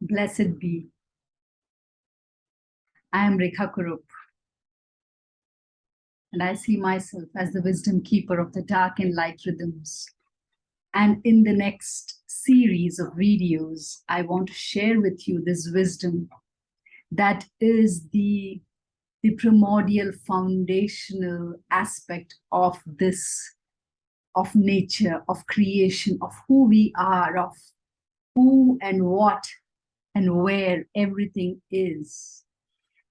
Blessed be. I am Rekha Kurup, and I see myself as the wisdom keeper of the dark and light rhythms. And in the next series of videos, I want to share with you this wisdom that is the primordial foundational aspect of this, of nature, of creation, of who we are, of who and what and where everything is.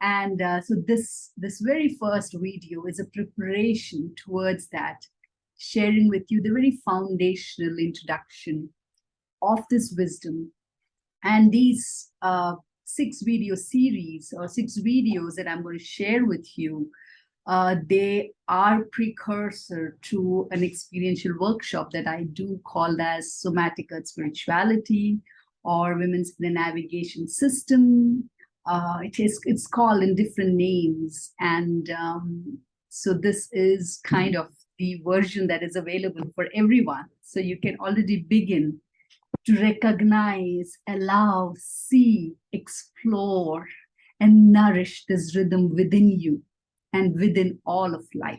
And so this very first video is a preparation towards that, sharing with you the very foundational introduction of this wisdom. And these 6 video series or 6 videos that I'm going to share with you, they are precursor to an experiential workshop that I do called as Somatic Earth Spirituality or Women's Inner Navigation System. It's called in different names. And so this is kind of the version that is available for everyone. So you can already begin to recognize, allow, see, explore, and nourish this rhythm within you and within all of life.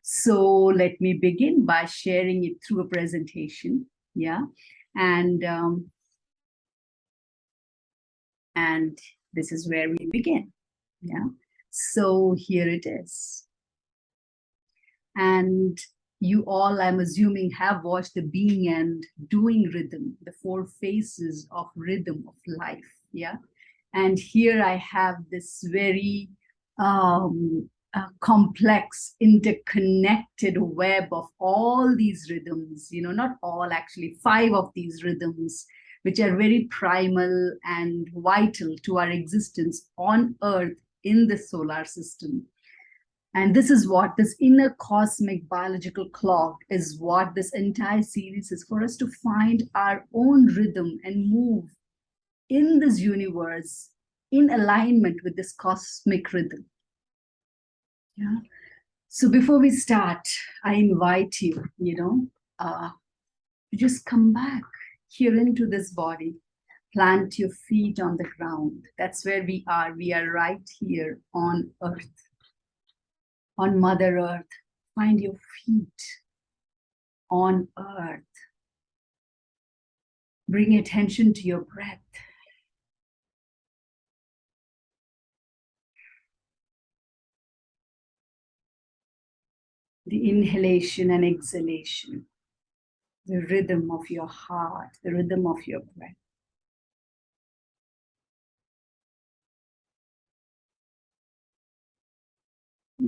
So let me begin by sharing it through a presentation. Yeah. And this is where we begin. Yeah. So here it is. And you all, I'm assuming, have watched the being and doing rhythm, the 4 phases of rhythm of life. Yeah. And here I have this very complex, interconnected web of all these rhythms, not all, actually 5 of these rhythms, which are very primal and vital to our existence on Earth in the solar system. And this is what this inner cosmic biological clock is, what this entire series is, for us to find our own rhythm and move in this universe in alignment with this cosmic rhythm. Yeah. So before we start, I invite you, to just come back here into this body. Plant your feet on the ground. That's where we are. We are right here on Earth. On Mother Earth, find your feet on Earth. Bring attention to your breath. The inhalation and exhalation, the rhythm of your heart, the rhythm of your breath.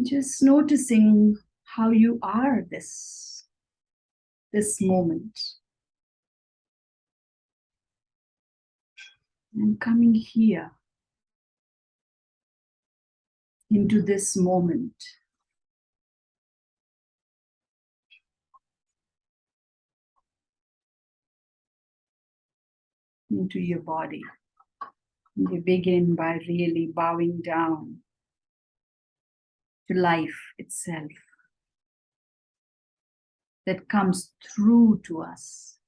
Just noticing how you are this moment. And coming here into this moment. Into your body. And you begin by really bowing down to life itself that comes through to us,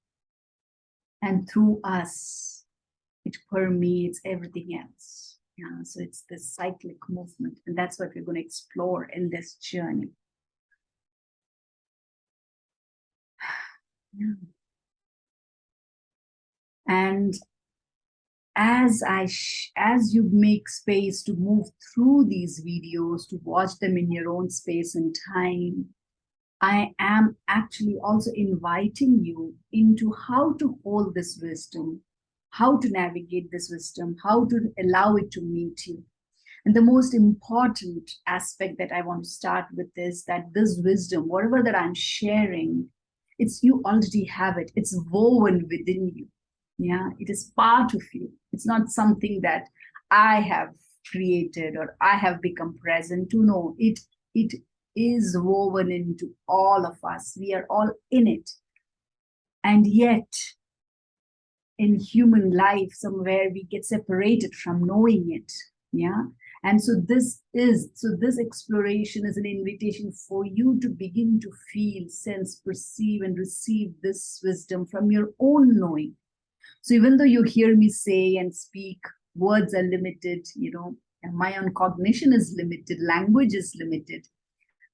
and through us it permeates everything else. Yeah, so it's this cyclic movement, and that's what we're going to explore in this journey. Yeah. And as you make space to move through these videos, to watch them in your own space and time, I am actually also inviting you into how to hold this wisdom, how to navigate this wisdom, how to allow it to meet you. And the most important aspect that I want to start with is that this wisdom, whatever that I'm sharing, you already have it. It's woven within you. Yeah, it is part of you. It's not something that I have created or I have become present to. No, it is woven into all of us. We are all in it. And yet, in human life, somewhere we get separated from knowing it. Yeah. And so this exploration is an invitation for you to begin to feel, sense, perceive, and receive this wisdom from your own knowing. So even though you hear me say and speak, words are limited, and my own cognition is limited, language is limited.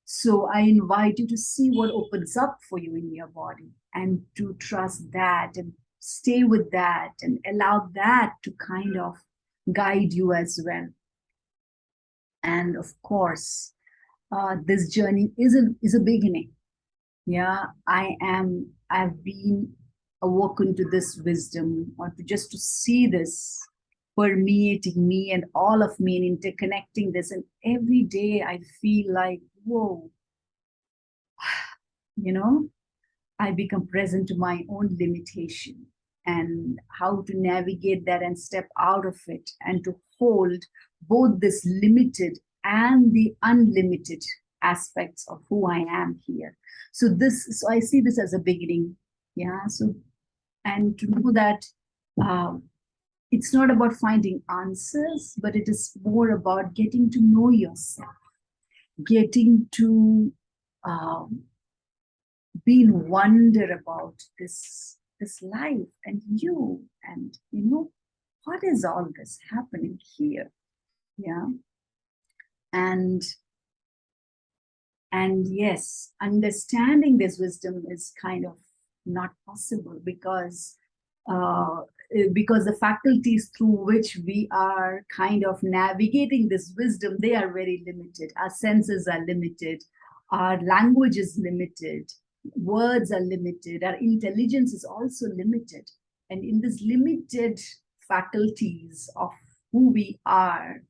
So I invite you to see what opens up for you in your body and to trust that and stay with that and allow that to kind of guide you as well. And of course, this journey is a beginning. Yeah, I've been awoken to this wisdom, or to see this permeating me and all of me and interconnecting this. And every day I feel like, whoa, I become present to my own limitation and how to navigate that and step out of it and to hold both this limited and the unlimited aspects of who I am here. So I see this as a beginning. Yeah. So, and to know that it's not about finding answers, but it is more about getting to know yourself, getting to be in wonder about this life and you, and what is all this happening here. Yeah. And yes, understanding this wisdom is kind of not possible because the faculties through which we are kind of navigating this wisdom, they are very limited. Our senses are limited, our language is limited, words are limited, our intelligence is also limited. And in this limited faculties of who we are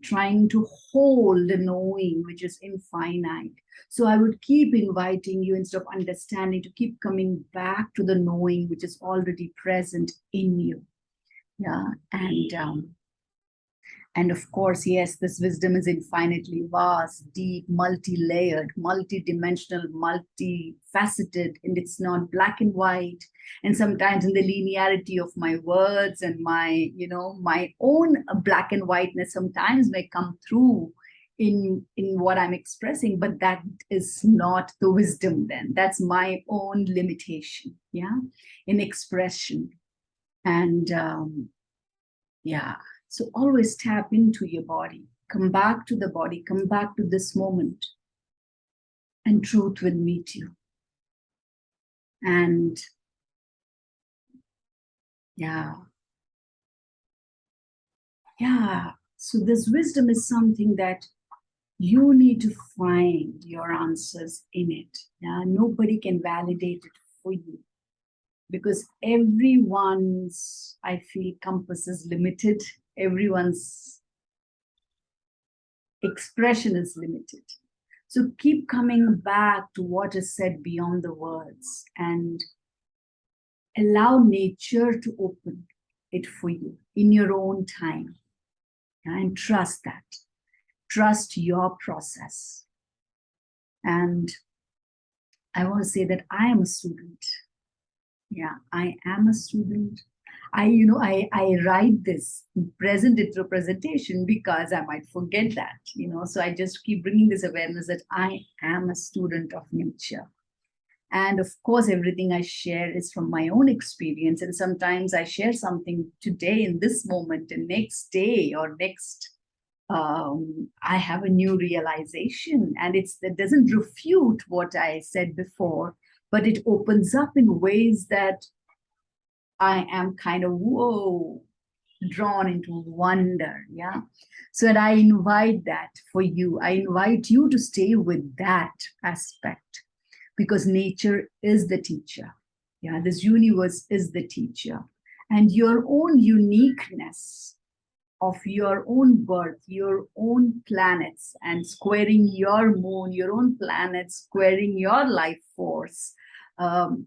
trying to hold a knowing which is infinite. So I would keep inviting you, instead of understanding, to keep coming back to the knowing which is already present in you. Yeah. And of course, yes, this wisdom is infinitely vast, deep, multi-layered, multi-dimensional, multifaceted, and it's not black and white. And sometimes in the linearity of my words and my own black and whiteness sometimes may come through in what I'm expressing, but that is not the wisdom then. That's my own limitation, yeah, in expression. And yeah. So always tap into your body, come back to the body, come back to this moment, and truth will meet you. And yeah. So this wisdom is something that you need to find your answers in it. Yeah? Nobody can validate it for you, because everyone's, I feel, compass is limited. Everyone's expression is limited. So keep coming back to what is said beyond the words and allow nature to open it for you in your own time. And trust that. Trust your process. And I want to say that I am a student. Yeah, I am a student. I write this, present it through presentation because I might forget that, so I just keep bringing this awareness that I am a student of nature. And of course, everything I share is from my own experience. And sometimes I share something today in this moment, and next day or next, I have a new realization, and that doesn't refute what I said before, but it opens up in ways that I am kind of, whoa, drawn into wonder. Yeah. So that I invite that for you. I invite you to stay with that aspect, because nature is the teacher. Yeah. This universe is the teacher. And your own uniqueness of your own birth, your own planets, and squaring your moon, your own planets, squaring your life force,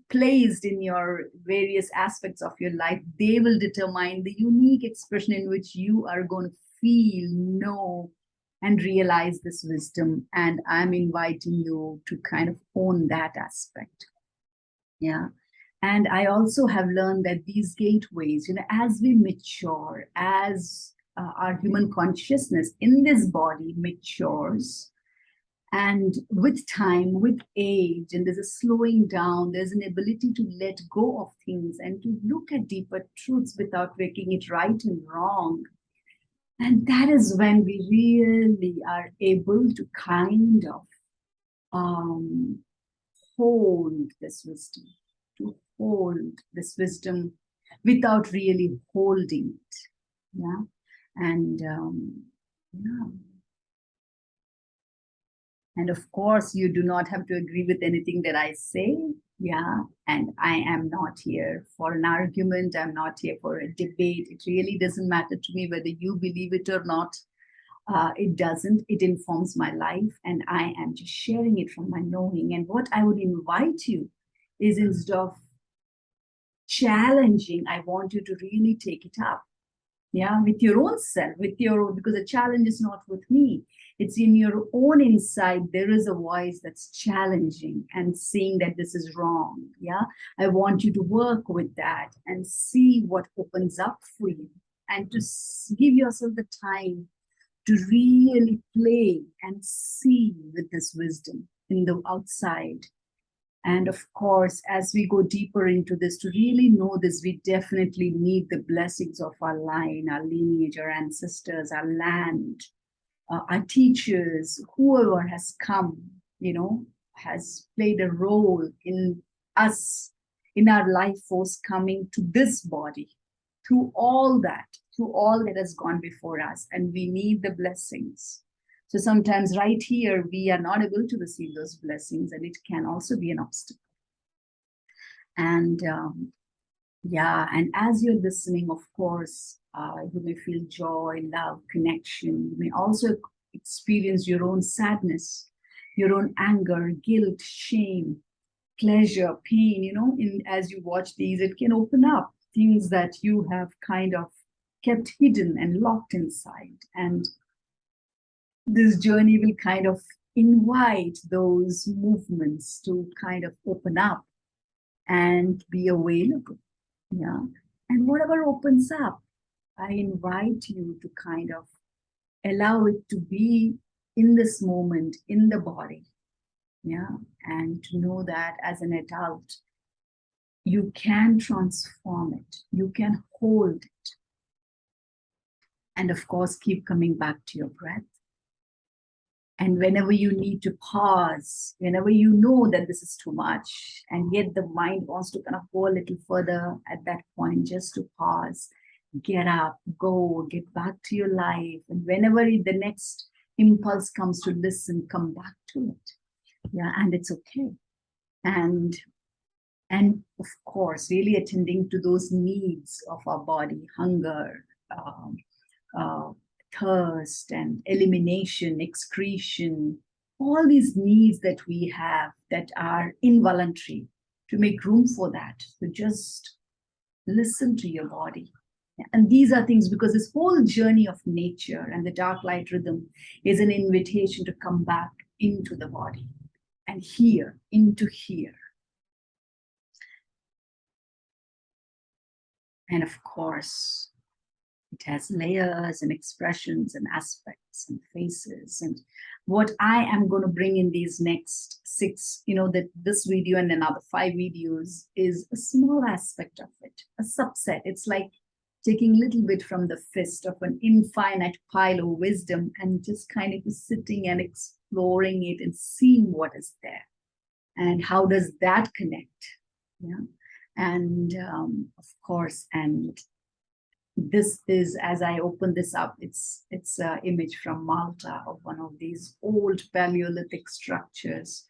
placed in your various aspects of your life, they will determine the unique expression in which you are going to feel, know, and realize this wisdom. And I'm inviting you to kind of own that aspect. Yeah. And I also have learned that these gateways, as we mature, as our human consciousness in this body matures, And with time, with age, and there's a slowing down, there's an ability to let go of things and to look at deeper truths without making it right and wrong. And that is when we really are able to kind of hold this wisdom, to hold this wisdom without really holding it. Yeah. And yeah. And of course, you do not have to agree with anything that I say. Yeah. And I am not here for an argument. I'm not here for a debate. It really doesn't matter to me whether you believe it or not. It doesn't. It informs my life. And I am just sharing it from my knowing. And what I would invite you is, instead of challenging, I want you to really take it up. Yeah, with your own self, with your own, because the challenge is not with me. It's in your own inside. There is a voice that's challenging and saying that this is wrong. Yeah, I want you to work with that and see what opens up for you, and to give yourself the time to really play and see with this wisdom in the outside. And of course, as we go deeper into this, to really know this, we definitely need the blessings of our line, our lineage, our ancestors, our land, our teachers, whoever has come, has played a role in us, in our life force coming to this body, through all that has gone before us. And we need the blessings. So sometimes right here, we are not able to receive those blessings, and it can also be an obstacle. And yeah, and as you're listening, of course, you may feel joy, love, connection. You may also experience your own sadness, your own anger, guilt, shame, pleasure, pain. As you watch these, it can open up things that you have kind of kept hidden and locked inside. And this journey will kind of invite those movements to kind of open up and be available. Yeah. And whatever opens up, I invite you to kind of allow it to be in this moment, in the body. Yeah. And to know that as an adult, you can transform it, you can hold it. And of course, keep coming back to your breath. And whenever you need to pause, whenever you know that this is too much, and yet the mind wants to kind of go a little further at that point, just to pause, get up, go, get back to your life. And whenever the next impulse comes to listen, come back to it. Yeah, and it's okay. And of course, really attending to those needs of our body, hunger, thirst and elimination, excretion, all these needs that we have that are involuntary, to make room for that. So just listen to your body. And these are things, because this whole journey of nature and the dark light rhythm is an invitation to come back into the body and here, into here. And of course, it has layers and expressions and aspects and faces. And what I am going to bring in these next 6, that this video and another 5 videos is a small aspect of it, a subset. It's like taking a little bit from the fist of an infinite pile of wisdom and just kind of sitting and exploring it and seeing what is there. And how does that connect? Yeah. And of course, and this is, as I open this up, it's an image from Malta of one of these old Paleolithic structures,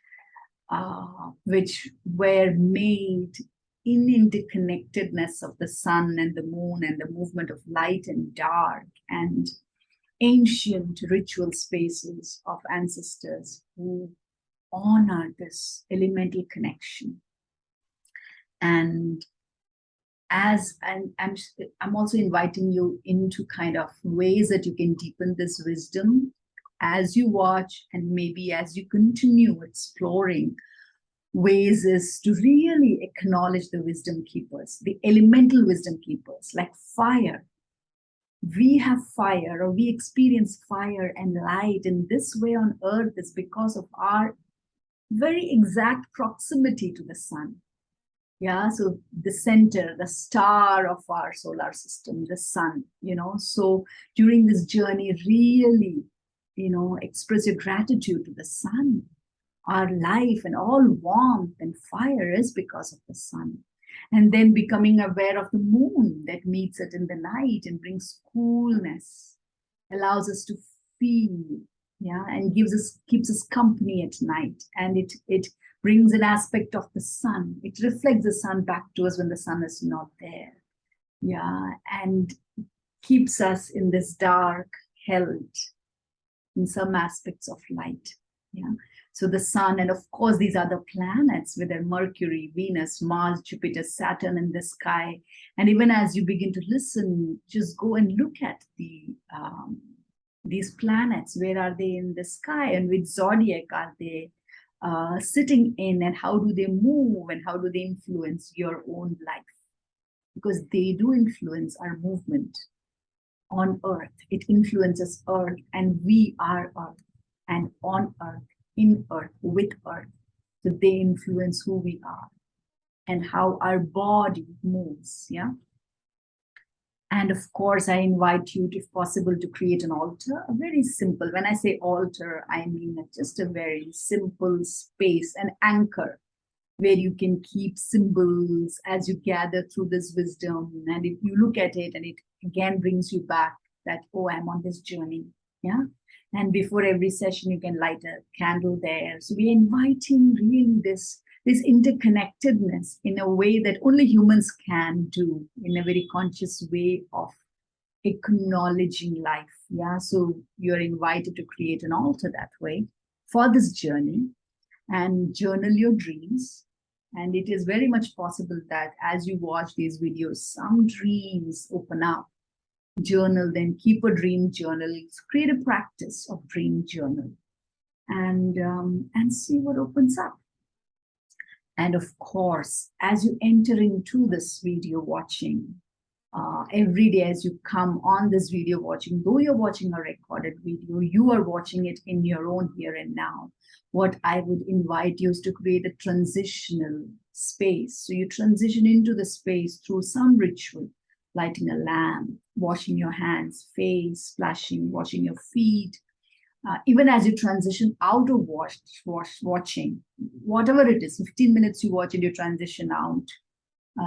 which were made in interconnectedness of the sun and the moon and the movement of light and dark, and ancient ritual spaces of ancestors who honor this elemental connection. And I'm also inviting you into kind of ways that you can deepen this wisdom as you watch, and maybe as you continue exploring ways, is to really acknowledge the wisdom keepers, the elemental wisdom keepers, like fire. we have fire, or we experience fire and light in this way on earth, is because of our very exact proximity to the sun. Yeah, so the center, the star of our solar system, the sun, so during this journey, really, express your gratitude to the sun. Our life and all warmth and fire is because of the sun. And then becoming aware of the moon that meets it in the night and brings coolness, allows us to feel, yeah, and keeps us company at night. And it brings an aspect of the sun. It reflects the sun back to us when the sun is not there. Yeah, and keeps us in this dark, held in some aspects of light. Yeah. So the sun, and of course, these other planets with their Mercury, Venus, Mars, Jupiter, Saturn in the sky. And even as you begin to listen, just go and look at these planets. Where are they in the sky, and which zodiac are they sitting in, and how do they move, and how do they influence your own life? Because they do influence our movement on earth. It influences earth, and we are earth, and on earth, in earth, with earth. So they influence who we are and how our body moves. Yeah. And of course, I invite you, if possible, to create an altar. A very simple, when I say altar, I mean just a very simple space, an anchor, where you can keep symbols as you gather through this wisdom. And if you look at it, and it again brings you back that, oh, I'm on this journey. Yeah. And before every session, you can light a candle there. So we're inviting really this interconnectedness in a way that only humans can do, in a very conscious way of acknowledging life. Yeah. So you're invited to create an altar that way for this journey, and journal your dreams. And it is very much possible that as you watch these videos, some dreams open up. Journal, then keep a dream journal. Create a practice of dream journal, and see what opens up. And of course, as you enter into this video watching, every day as you come on this video watching, though you're watching a recorded video, you are watching it in your own here and now. What I would invite you is to create a transitional space. So you transition into the space through some ritual, lighting a lamp, washing your hands, face, splashing, washing your feet. Even as you transition out of watching, whatever it is, 15 minutes you watch and you transition out.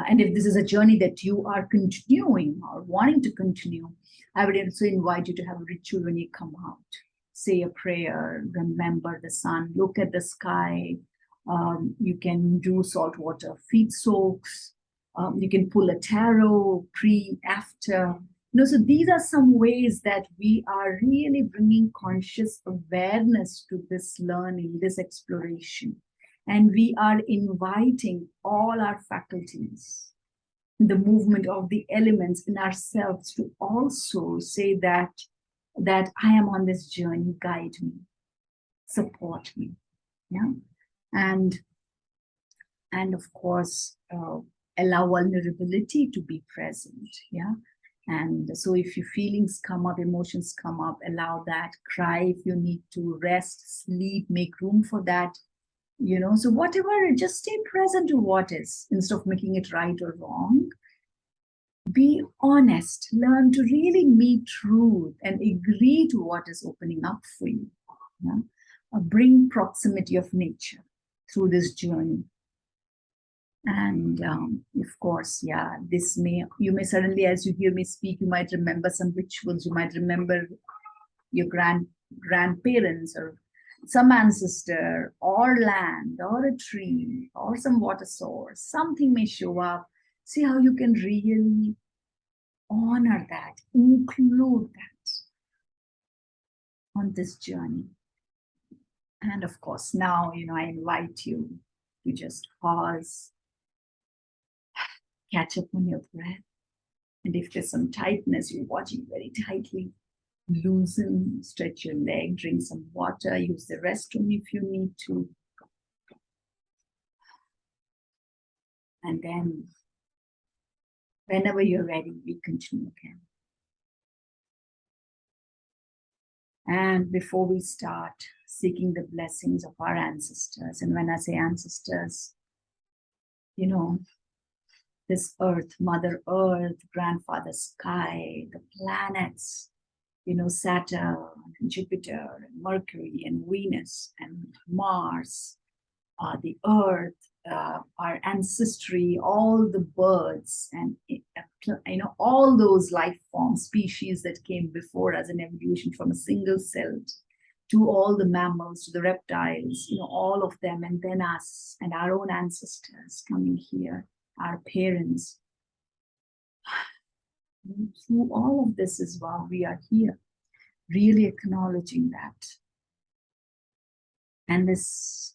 And if this is a journey that you are continuing or wanting to continue, I would also invite you to have a ritual when you come out. Say a prayer, remember the sun, look at the sky. You can do saltwater feet soaks. You can pull a tarot, pre, after. So these are some ways that we are really bringing conscious awareness to this learning, this exploration. And we are inviting all our faculties, the movement of the elements in ourselves, to also say that I am on this journey, guide me, support me. Yeah. And of course, allow vulnerability to be present. Yeah. And so if your feelings come up, emotions come up, allow that. Cry if you need to, rest, sleep, make room for that. So whatever, just stay present to what is, instead of making it right or wrong. Be honest, learn to really meet truth and agree to what is opening up for you. Yeah? Bring proximity of nature through this journey. And of course, yeah, you may suddenly, as you hear me speak, you might remember some rituals. You might remember your grandparents, or some ancestor, or land, or a tree, or some water source. Something may show up. See how you can really honor that, include that on this journey. And of course, now, I invite you to just pause, catch up on your breath. And if there's some tightness, you're watching very tightly, loosen, stretch your leg, drink some water, use the restroom if you need to. And then, whenever you're ready, we continue again. And before we start seeking the blessings of our ancestors, and when I say ancestors, you know, this earth, Mother Earth, Grandfather Sky, the planets, Saturn, and Jupiter, and Mercury, and Venus, and Mars, the earth, our ancestry, all the birds, and all those life forms, species that came before us in evolution from a single cell to all the mammals, to the reptiles, all of them, and then us and our own ancestors coming here, our parents. Through all of this is why we are here, really acknowledging that. And this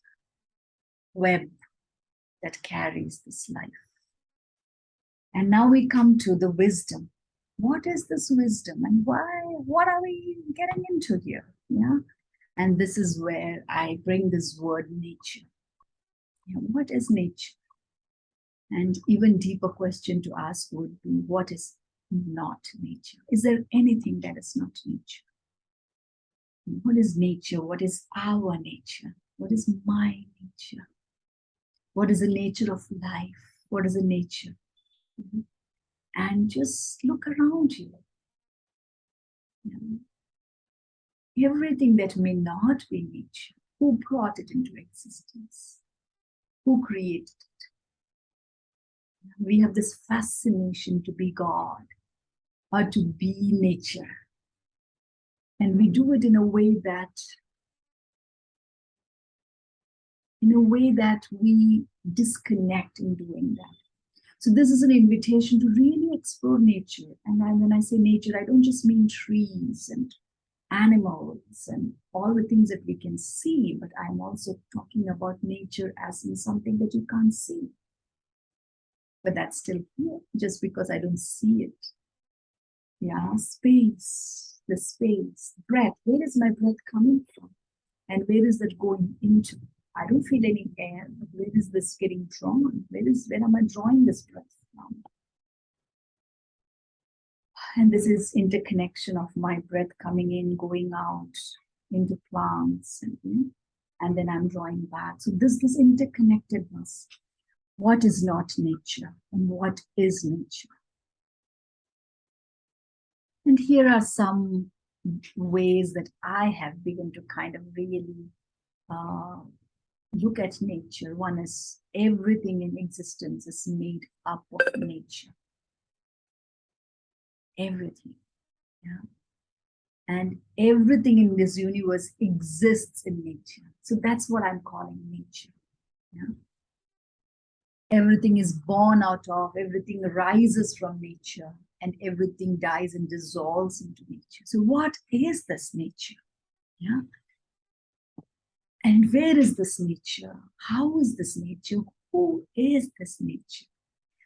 web that carries this life. And now we come to the wisdom. What is this wisdom, and why? What are we getting into here? Yeah. And this is where I bring this word nature. What is nature? And even deeper question to ask would be, what is not nature? Is there anything that is not nature? What is nature? What is our nature? What is my nature? What is the nature of life? What is the nature? And just look around you. Everything that may not be nature, who brought it into existence? Who created it? We have this fascination to be God or to be nature. And we do it in a way that we disconnect in doing that. So this is an invitation to really explore nature. And when I say nature, I don't just mean trees and animals and all the things that we can see, but I'm also talking about nature as in something that you can't see. But that's still here, just because I don't see it. Yeah, space, the space, breath. Where is my breath coming from? And where is that going into? I don't feel any air, but where is this getting drawn? Where am I drawing this breath from? And this is interconnection of my breath coming in, going out into plants, and then I'm drawing back. So this interconnectedness. What is not nature and what is nature? And here are some ways that I have begun to kind of really look at nature. One is everything in existence is made up of nature. Everything. Yeah. And everything in this universe exists in nature. So that's what I'm calling nature. Yeah. Everything is born out of, everything rises from nature, and everything dies and dissolves into nature. So what is this nature? Yeah. And where is this nature? How is this nature? Who is this nature?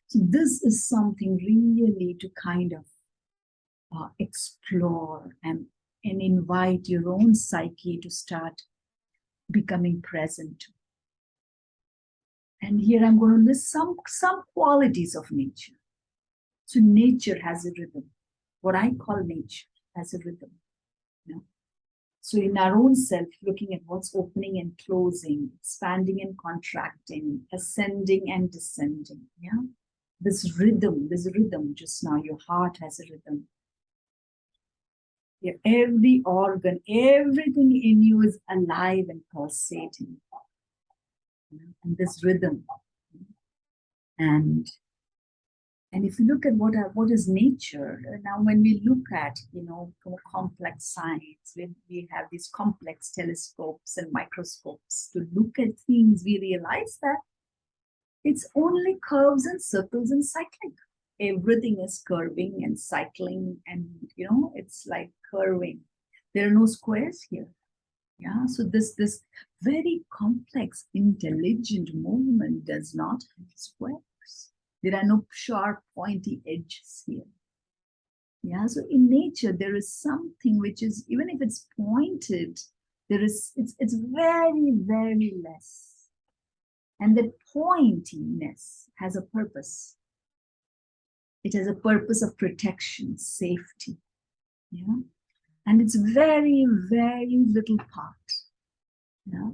So this is something really to kind of explore and invite your own psyche to start becoming present to. And here I'm going to list some qualities of nature. So nature has a rhythm. What I call nature has a rhythm. So in our own self, looking at what's opening and closing, expanding and contracting, ascending and descending. Yeah. This rhythm, just now, your heart has a rhythm. Yeah, every organ, everything in you is alive and pulsating. And this rhythm. And if you look at what is nature, now when we look at, complex science, when we have these complex telescopes and microscopes to look at things, we realize that it's only curves and circles and cycling. Everything is curving and cycling, and it's like curving. There are no squares here. Yeah, so this very complex, intelligent movement does not have squares. There are no sharp, pointy edges here. Yeah, so in nature, there is something which is, even if it's pointed, it's very, very less. And the pointiness has a purpose. It has a purpose of protection, safety. Yeah. And it's very, very little part. Yeah.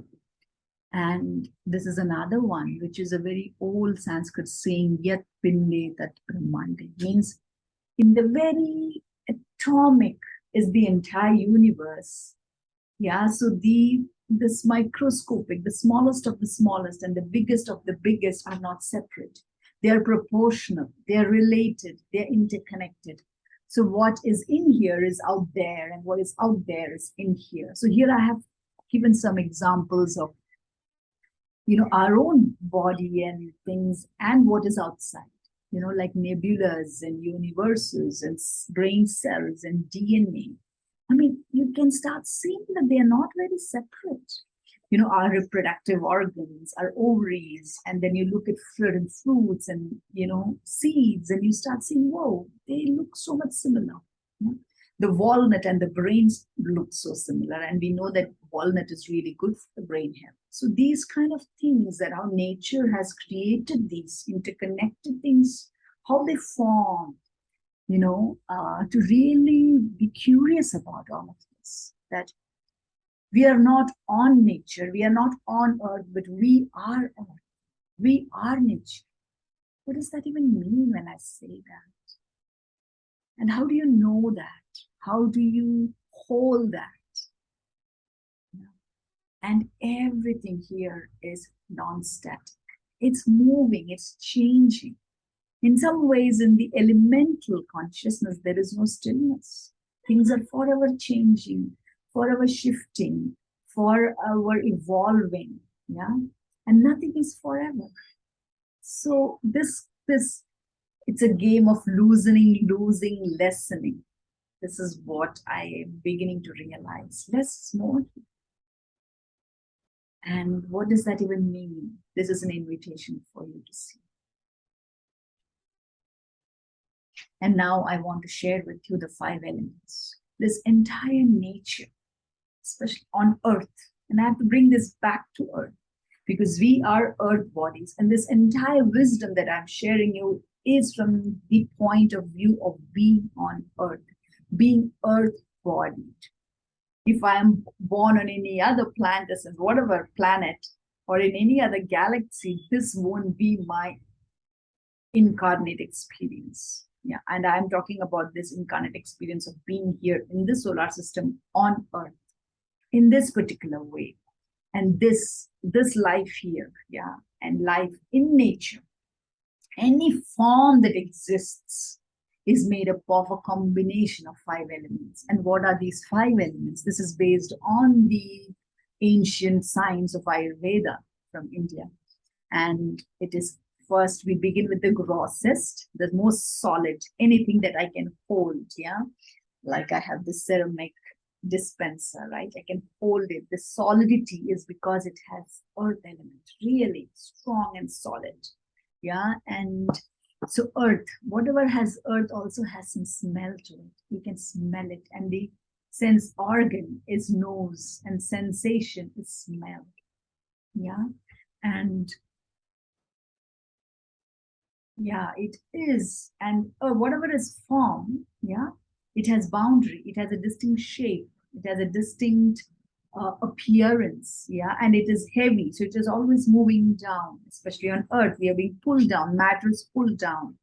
And this is another one, which is a very old Sanskrit saying, Yat Pinde Tat Brahmande, means in the very atomic is the entire universe. Yeah, so this microscopic, the smallest of the smallest and the biggest of the biggest are not separate. They are proportional, they are related, they're interconnected. So what is in here is out there, and what is out there is in here. So here I have given some examples of, our own body and things, and what is outside, like nebulas and universes and brain cells and DNA. I mean, you can start seeing that they are not very separate. Our reproductive organs, our ovaries, and then you look at fruits and, seeds, and you start seeing, whoa, they look so much similar. The walnut and the brains look so similar, and we know that walnut is really good for the brain health. So these kind of things, that how nature has created these interconnected things, how they form, to really be curious about all of this, that we are not on nature, we are not on earth, but we are earth, we are nature. What does that even mean when I say that? And how do you know that? How do you hold that? And everything here is non-static. It's moving, it's changing. In some ways, in the elemental consciousness, there is no stillness. Things are forever changing, forever shifting, forever evolving, yeah? And nothing is forever. So this it's a game of losing, lessening. This is what I am beginning to realize. Less is more. And what does that even mean? This is an invitation for you to see. And now I want to share with you the 5 elements. This entire nature, especially on earth. And I have to bring this back to earth, because we are earth bodies. And this entire wisdom that I'm sharing you is from the point of view of being on earth, being earth bodied. If I am born on any other planet, whatever planet, or in any other galaxy, this won't be my incarnate experience. Yeah, and I'm talking about this incarnate experience of being here in the solar system on Earth in this particular way, and this life here, yeah, and life in nature. Any form that exists is made up of a combination of 5 elements. And what are these 5 elements? This is based on the ancient science of Ayurveda from India. And it is, first, we begin with the grossest, the most solid, anything that I can hold, yeah? Like I have this ceramic dispenser, right? I can hold it. The solidity is because it has earth element, really strong and solid, yeah? And so earth, whatever has earth also has some smell to it. You can smell it. And the sense organ is nose, and sensation is smell. Yeah. And yeah, it is. And whatever is form, yeah, it has boundary. It has a distinct shape. It has a distinct appearance, yeah, and it is heavy, so it is always moving down. Especially on earth, we are being pulled down, matter is pulled down.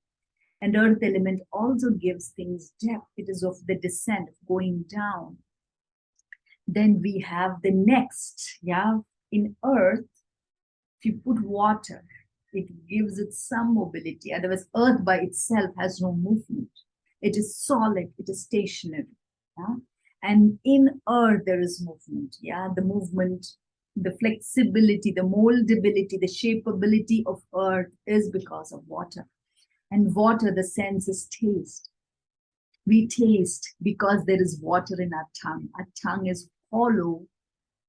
And earth element also gives things depth. It is of the descent, going down. Then we have the next, yeah, in earth, if you put water, it gives it some mobility. Otherwise, earth by itself has no movement. It is solid, it is stationary, yeah. And in earth, there is movement, yeah? The movement, the flexibility, the moldability, the shapeability of earth is because of water. And water, the sense is taste. We taste because there is water in our tongue. Our tongue is hollow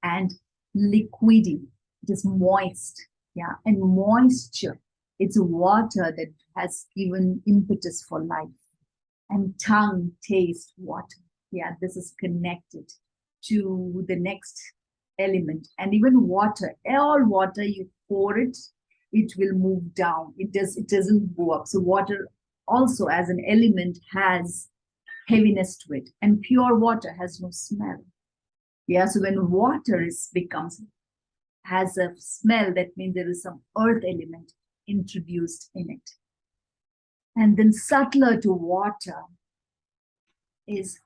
and liquidy. It is moist, yeah? And moisture, it's water that has given impetus for life. And tongue, taste, water. Yeah, this is connected to the next element. And even water, all water, you pour it, it will move down. It doesn't go up. So water also as an element has heaviness to it. And pure water has no smell. Yeah, so when water has a smell, that means there is some earth element introduced in it. And then subtler to water is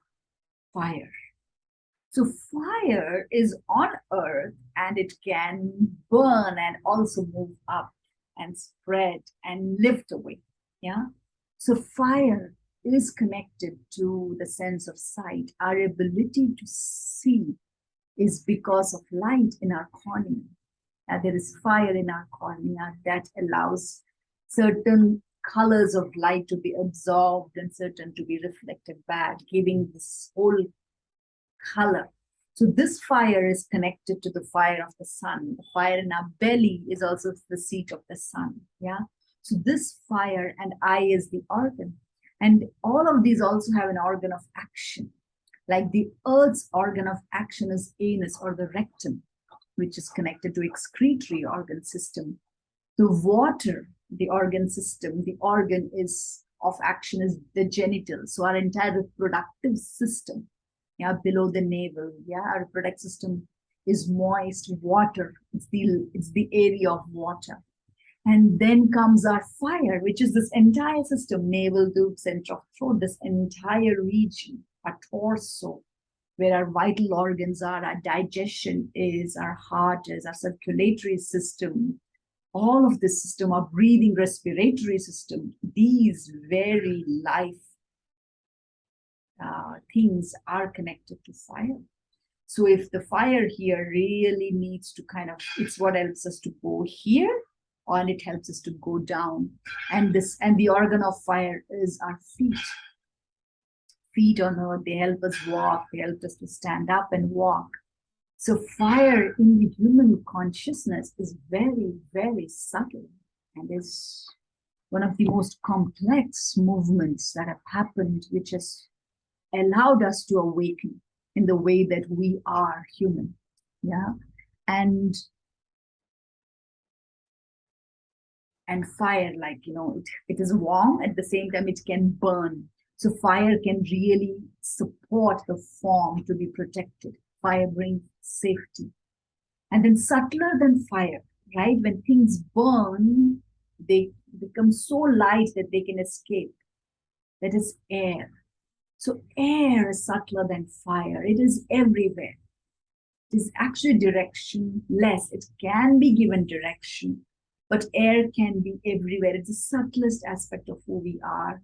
fire. So fire is on earth and it can burn and also move up and spread and lift away. Yeah. So fire is connected to the sense of sight. Our ability to see is because of light in our cornea. There is fire in our cornea that allows certain colors of light to be absorbed and certain to be reflected back, giving this whole color. So this fire is connected to the fire of the sun. The fire in our belly is also the seat of the sun. Yeah. So this fire, and eye is the organ. And all of these also have an organ of action. Like the earth's organ of action is anus or the rectum, which is connected to excretory organ system. The water, the organ system, the organ is of action is the genitals. So our entire reproductive system, yeah, below the navel, yeah, our reproductive system is moist water. It's the area of water. And then comes our fire, which is this entire system, navel, tube, center of throat, this entire region, our torso, where our vital organs are, our digestion is, our heart is, our circulatory system, all of this system, our breathing, respiratory system, these very life things are connected to fire. So if the fire here really needs to kind of, it's what helps us to go here, and it helps us to go down. And the organ of fire is our feet. Feet on earth, they help us walk, they help us to stand up and walk. So fire in the human consciousness is very, very subtle and is one of the most complex movements that have happened, which has allowed us to awaken in the way that we are human. Yeah. And fire, like, it is warm, at the same time it can burn. So fire can really support the form to be protected. Fire brings safety. And then subtler than fire, right? When things burn, they become so light that they can escape. That is air. So air is subtler than fire. It is everywhere. It is actually directionless. It can be given direction, but air can be everywhere. It's the subtlest aspect of who we are.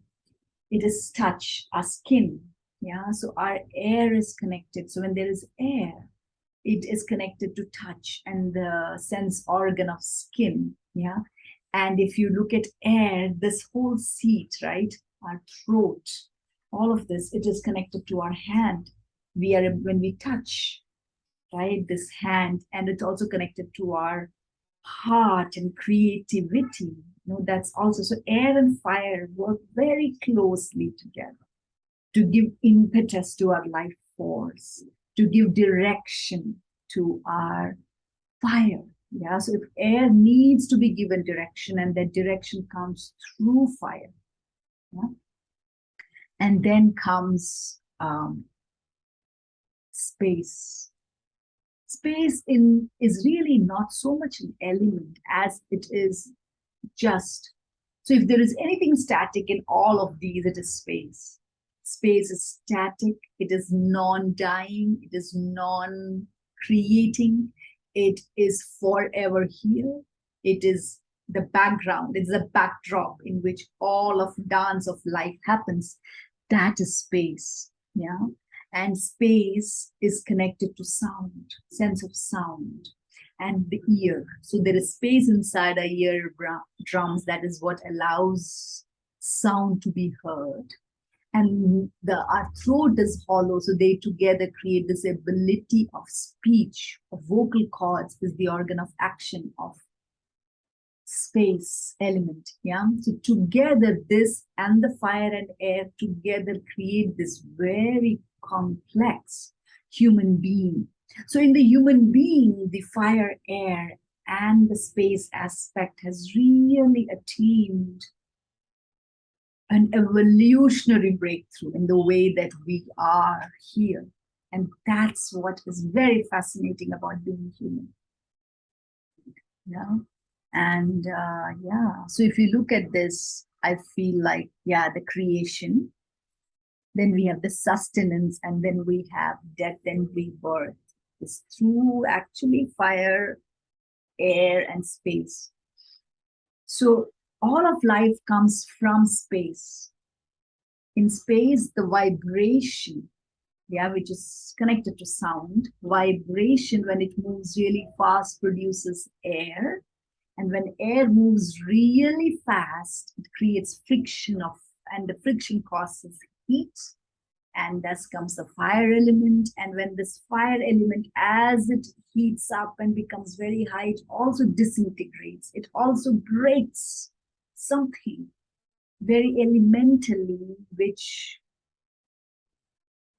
It is touch, our skin. Yeah, so our air is connected. So when there is air, it is connected to touch and the sense organ of skin. Yeah, and if you look at air, this whole seat, right, our throat, all of this, it is connected to our hand. When we touch, right, this hand, and it's also connected to our heart and creativity. That's also, so air and fire work very closely together to give impetus to our life force, to give direction to our fire. Yeah, so if air needs to be given direction, and that direction comes through fire. Yeah? And then comes space. Space is really not so much an element as it is just. So if there is anything static in all of these, it is space. Space is static, it is non-dying, it is non-creating, it is forever here. It is the background, it's the backdrop in which all of dance of life happens. That is space. Yeah. And space is connected to sound, sense of sound, and the ear. So there is space inside our ear drums. That is what allows sound to be heard. And our throat is hollow, so they together create this ability of speech, of vocal cords is the organ of action of space element. Yeah, so together this and the fire and air together create this very complex human being. So in the human being, the fire, air, and the space aspect has really attained an evolutionary breakthrough in the way that we are here. And that's what is very fascinating about being human. Yeah. And yeah, so if you look at this, I feel like, yeah, the creation, then we have the sustenance, and then we have death and rebirth. It's through actually fire, air, and space. So all of life comes from space. In space, the vibration, yeah, which is connected to sound, vibration, when it moves really fast, produces air. And when air moves really fast, it creates friction and the friction causes heat. And thus comes the fire element. And when this fire element, as it heats up and becomes very high, it also disintegrates. It also breaks something very elementally, which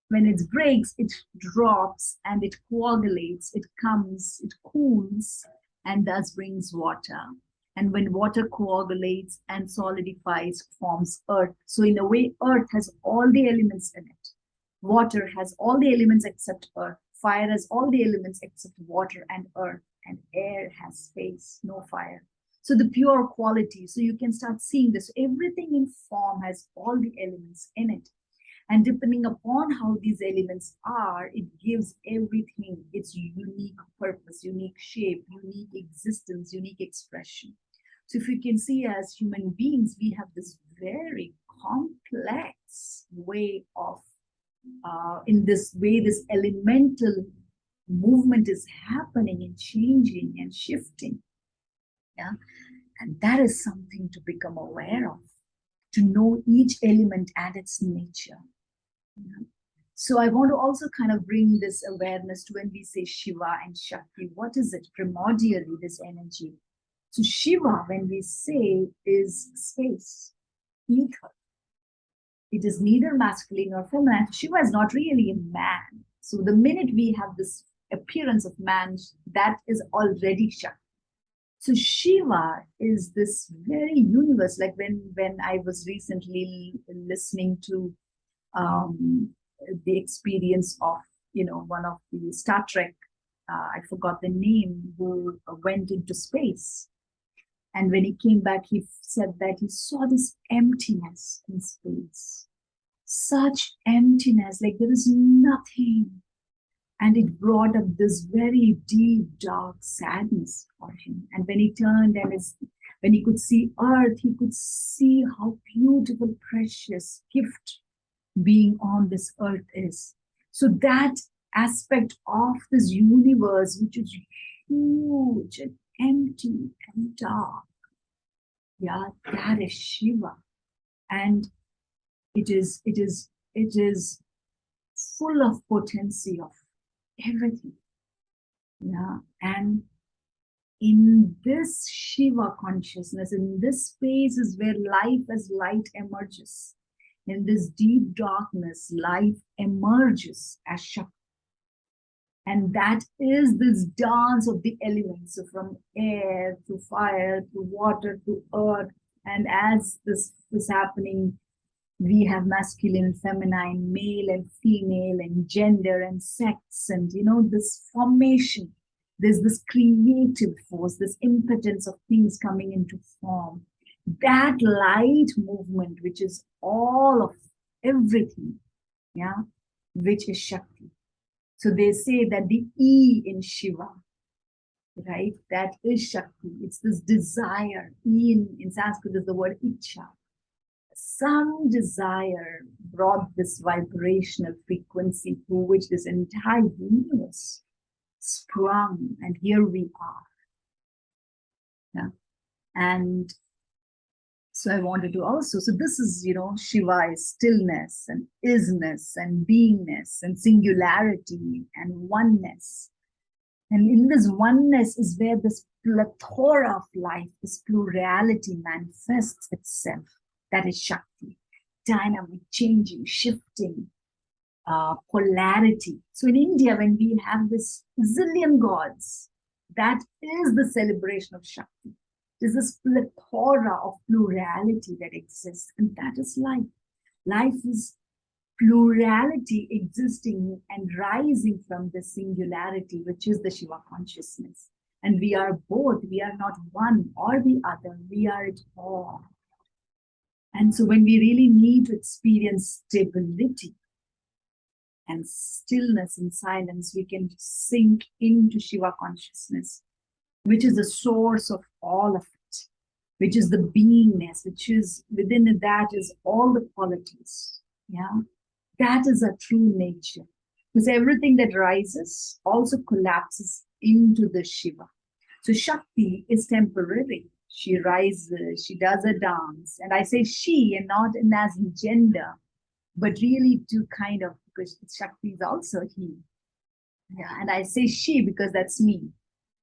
when it breaks, it drops and it coagulates, it comes, it cools, and thus brings water. And when water coagulates and solidifies, forms earth. So in a way, earth has all the elements in it. Water has all the elements except earth. Fire has all the elements except water and earth. And air has space, no fire. So the pure quality. So you can start seeing this. Everything in form has all the elements in it. And depending upon how these elements are, it gives everything its unique purpose, unique shape, unique existence, unique expression. So if you can see, as human beings, we have this very complex way of, in this way, this elemental movement is happening and changing and shifting. Yeah. And that is something to become aware of, to know each element and its nature. Yeah. So I want to also kind of bring this awareness to when we say Shiva and Shakti. What is it primordially, this energy? So Shiva, when we say, is space, ether. It is neither masculine nor feminine. Shiva is not really a man. So the minute we have this appearance of man, that is already Shakti. So Shiva is this very universe. Like when I was recently listening to the experience of, one of the Star Trek, I forgot the name, who went into space. And when he came back, he said that he saw this emptiness in space. Such emptiness, like there is nothing. And it brought up this very deep, dark sadness for him. And when he turned and when he could see Earth, he could see how beautiful, precious gift being on this earth is. So that aspect of this universe, which is huge and empty and dark, yeah, that is Shiva. And it is full of potency of everything. Yeah. And in this Shiva consciousness, in this space is where life as light emerges. In this deep darkness, life emerges as Shakti. And that is this dance of the elements, so from air to fire to water to earth. And as this is happening, we have masculine, feminine, male and female, and gender and sex, and this formation. There's this creative force, this impotence of things coming into form. That light movement, which is all of everything, yeah, which is Shakti. So they say that the E in Shiva, right, that is Shakti. It's this desire. E in Sanskrit is the word Icha. Some desire brought this vibrational frequency through which this entire universe sprung, and here we are. Yeah. And so I wanted to also, so this is, Shiva is stillness and isness and beingness and singularity and oneness. And in this oneness is where this plethora of life, this plurality manifests itself. That is Shakti, dynamic, changing, shifting, polarity. So in India, when we have this zillion gods, that is the celebration of Shakti. There's this plethora of plurality that exists, and that is life. Life is plurality existing and rising from the singularity, which is the Shiva consciousness. And we are both, we are not one or the other, we are it all. And so when we really need to experience stability and stillness and silence, we can sink into Shiva consciousness, which is the source of all of it, which is the beingness, which is within that is all the qualities. Yeah, that is a true nature. Because everything that rises also collapses into the Shiva. So Shakti is temporary. She rises, she does a dance. And I say she and not in as in gender, but really to kind of, because Shakti is also he. Yeah, and I say she because that's me.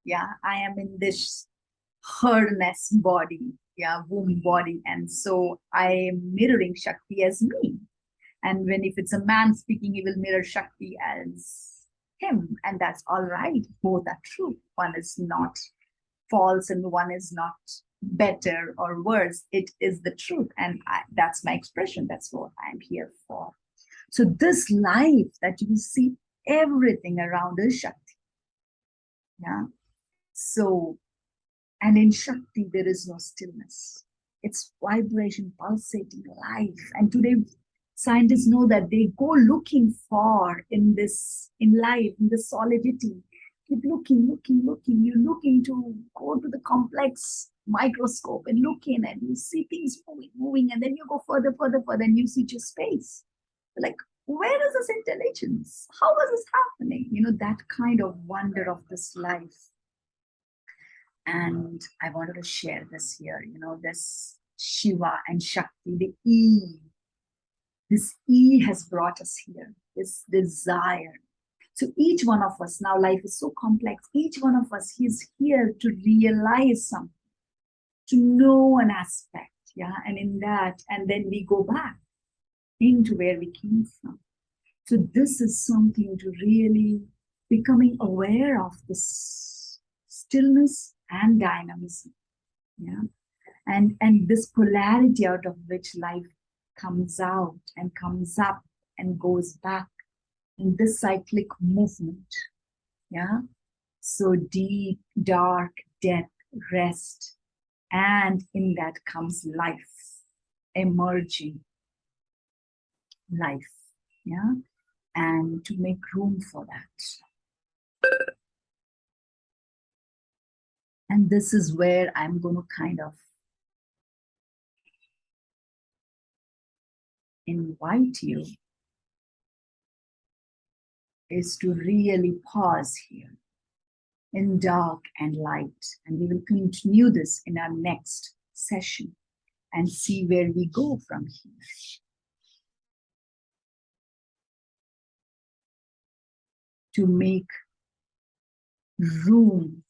Yeah, I am in this herness body, yeah, womb body. And so I am mirroring Shakti as me. And when if it's a man speaking, he will mirror Shakti as him. And that's all right. Both are true. One is not false and one is not better or worse. It is the truth. And that's my expression. That's what I'm here for. So this life that you see everything around is Shakti. Yeah. So, and in Shakti, there is no stillness. It's vibration, pulsating life. And today, scientists know that they go looking for in this, in life, in the solidity. Keep looking. You're looking to go to the complex microscope and look in, and you see things moving, and then you go further, and you see just space. Like, where is this intelligence? How is this happening? You know, that kind of wonder of this life. And I wanted to share this here, you know, this Shiva and Shakti, the E. This E has brought us here, this desire. So each one of us, now life is so complex, each one of us is here to realize something, to know an aspect, yeah, and in that, and then we go back into where we came from. So this is something to really becoming aware of this stillness and dynamism, yeah, and this polarity out of which life comes out and comes up and goes back in this cyclic movement, yeah. So deep, dark, death, rest, and in that comes life, emerging life, yeah, and to make room for that. And this is where I'm going to kind of invite you is to really pause here in dark and light. And we will continue this in our next session and see where we go from here. To make room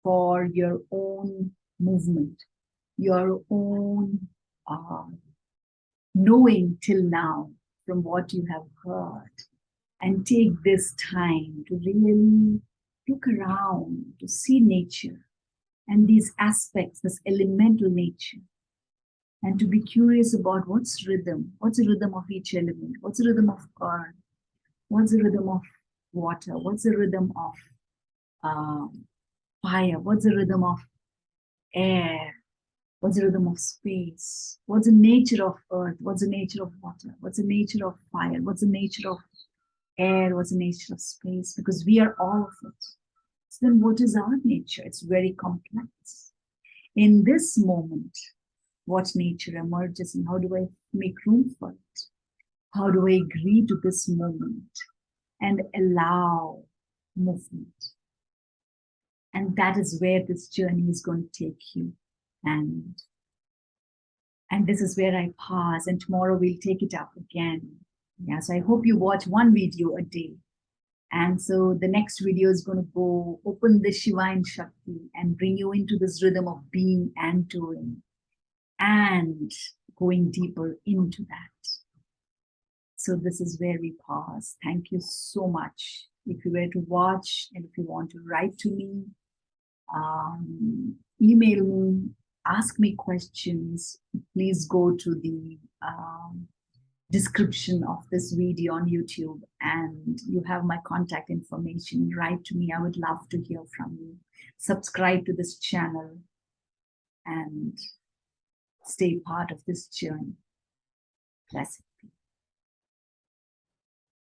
for your own movement, your own knowing till now from what you have heard, and take this time to really look around, to see nature and these aspects, this elemental nature, and to be curious about what's the rhythm of each element, what's the rhythm of earth, what's the rhythm of water, what's the rhythm of fire, what's the rhythm of air, what's the rhythm of space, what's the nature of earth, what's the nature of water, what's the nature of fire, what's the nature of air, what's the nature of space, because we are all of it. So then what is our nature? It's very complex. In this moment, what nature emerges and how do I make room for it? How do I agree to this moment and allow movement? And that is where this journey is going to take you. And this is where I pause, and tomorrow we'll take it up again. Yeah, so I hope you watch one video a day. And so the next video is going to go open the Shiva and Shakti and bring you into this rhythm of being and doing and going deeper into that. So this is where we pause. Thank you so much. If you were to watch and if you want to write to me, email me, ask me questions. Please go to the description of this video on YouTube and you have my contact information. Write to me. I would love to hear from you. Subscribe to this channel and stay part of this journey. Blessings.